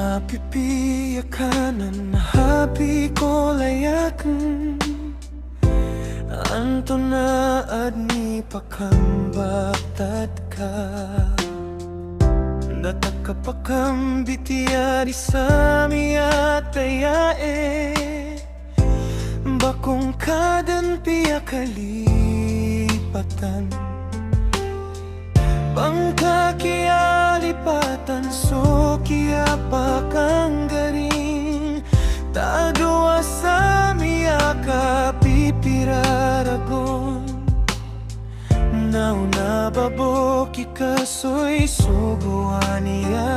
Mapipiyakanan na habi ko layakan Anto na adni pakambaktad ka Dataka pakambitiya di sami at tayae Bakong kadan piya kalipatan Bangka kia lipatan so kia pakang garing Tadua sa miyaka pipiraragon Nauna baboki kasoy subuan niya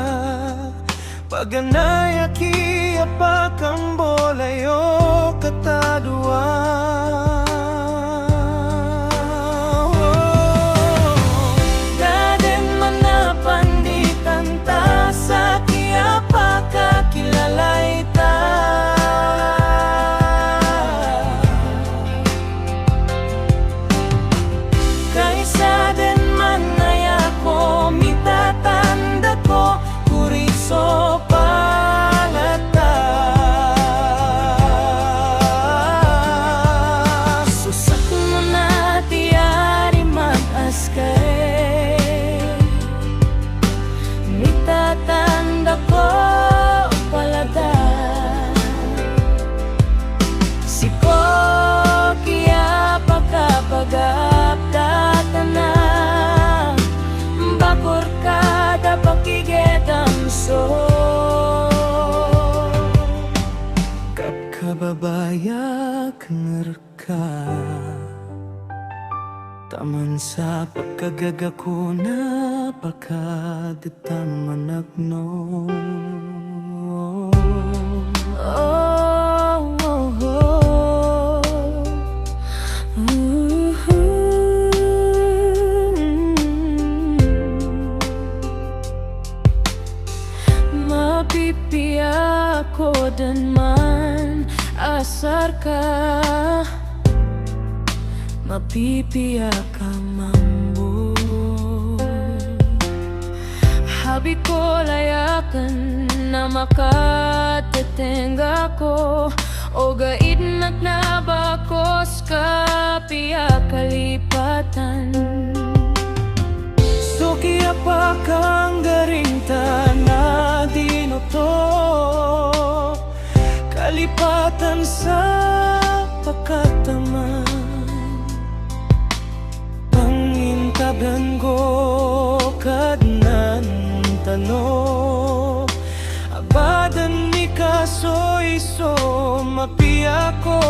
Paganaya kia pakang bolayo katadua Kababayak ngerka Taman sa pagkagagako na pakaditaman agno Mapipiyak ko dan man asar ka Mapipiyak ka mambo Habi ko layakan na makatetengga ko O gaidnak na bakos ka piyak kalipatan So kia pa kang garingta na dinoto Kalipatan sa pakataman Pangintaban ko kadnan tano Abadan ni kasoy so mapiyako